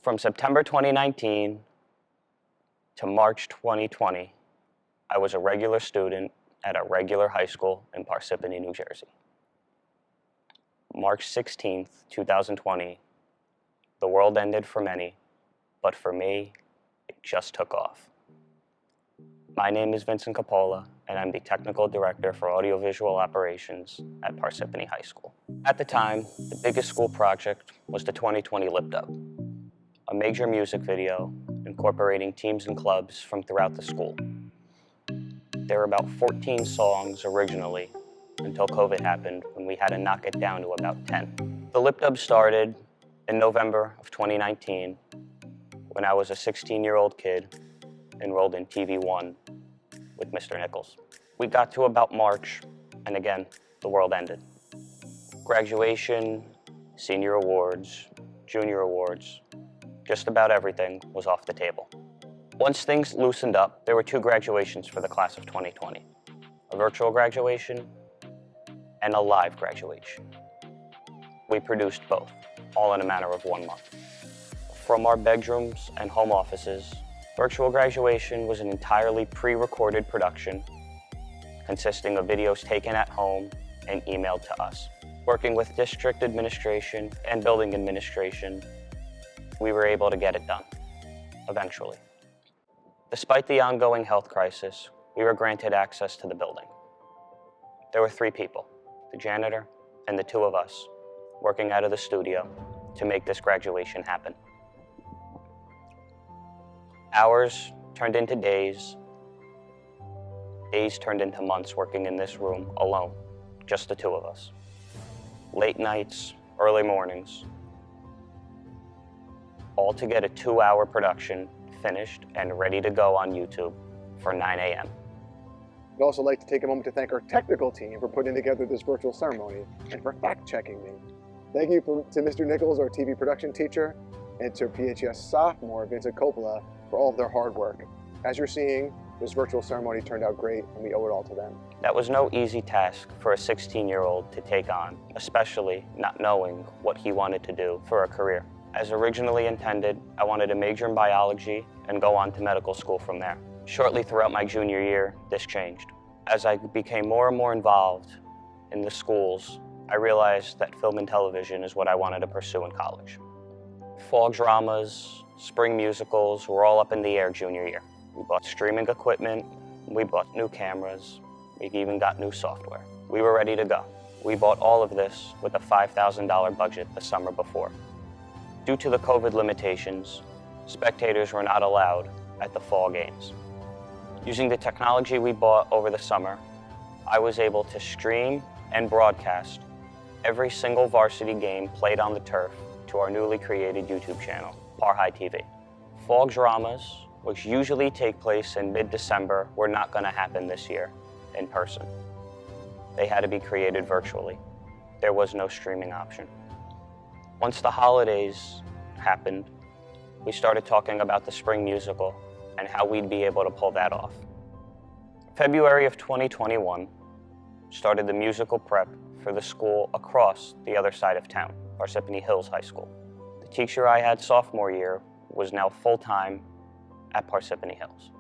From September 2019 to March 2020, I was a regular student at a regular high school in Parsippany, New Jersey. March 16th, 2020, the world ended for many, but for me, it just took off. My name is Vincent Coppola, and I'm the Technical Director for Audiovisual Operations at Parsippany High School. At the time, the biggest school project was the 2020 Lip Dub, a major music video incorporating teams and clubs from throughout the school. There were about 14 songs originally until COVID happened, when we had to knock it down to about 10. The Lip Dub started in November of 2019 when I was a 16-year-old kid enrolled in TV1 with Mr. Nichols. We got to about March, and again, the world ended. Graduation, senior awards, junior awards, just about everything was off the table. Once things loosened up, there were two graduations for the class of 2020, a virtual graduation and a live graduation. We produced both, all in a matter of 1 month. From our bedrooms and home offices, virtual graduation was an entirely pre-recorded production consisting of videos taken at home and emailed to us. Working with district administration and building administration, we were able to get it done, eventually. Despite the ongoing health crisis, we were granted access to the building. There were 3 people, the janitor and the 2 of us, working out of the studio to make this graduation happen. Hours turned into days. Days turned into months working in this room alone, just the 2 of us. Late nights, early mornings, all to get a 2-hour production finished and ready to go on YouTube for 9 a.m. I'd also like to take a moment to thank our technical team for putting together this virtual ceremony and for fact-checking me. Thank you to Mr. Nichols, our TV production teacher, and to PHHS sophomore Vincent Coppola for all of their hard work. As you're seeing, this virtual ceremony turned out great, and we owe it all to them. That was no easy task for a 16-year-old to take on, especially not knowing what he wanted to do for a career. As originally intended, I wanted to major in biology and go on to medical school from there. Shortly throughout my junior year, this changed. As I became more and more involved in the schools, I realized that film and television is what I wanted to pursue in college. Fall dramas, spring musicals were all up in the air junior year. We bought streaming equipment, we bought new cameras, we even got new software. We were ready to go. We bought all of this with a $5,000 budget the summer before. Due to the COVID limitations, spectators were not allowed at the fall games. Using the technology we bought over the summer, I was able to stream and broadcast every single varsity game played on the turf to our newly created YouTube channel, Par High TV. Fall dramas, which usually take place in mid-December, were not going to happen this year in person. They had to be created virtually. There was no streaming option. Once the holidays happened, we started talking about the spring musical and how we'd be able to pull that off. February of 2021 started the musical prep for the school across the other side of town, Parsippany Hills High School. The teacher I had sophomore year was now full-time at Parsippany Hills.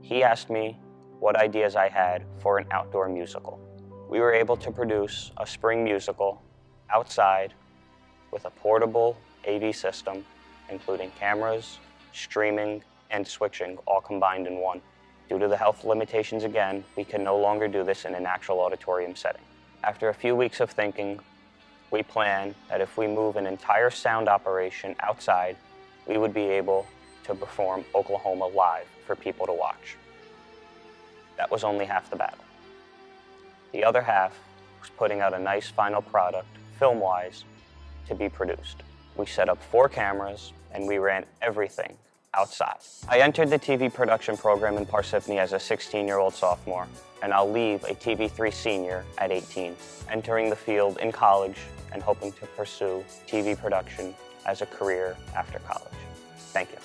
He asked me what ideas I had for an outdoor musical. We were able to produce a spring musical outside with a portable AV system, including cameras, streaming, and switching all combined in one. Due to the health limitations again, we could no longer do this in an actual auditorium setting. After a few weeks of thinking, we planned that if we move an entire sound operation outside, we would be able to perform Oklahoma live for people to watch. That was only half the battle. The other half was putting out a nice final product, film-wise, to be produced. We set up 4 cameras and we ran everything outside. I entered the TV production program in Parsippany as a 16-year-old sophomore, and I'll leave a TV3 senior at 18, entering the field in college and hoping to pursue TV production as a career after college. Thank you.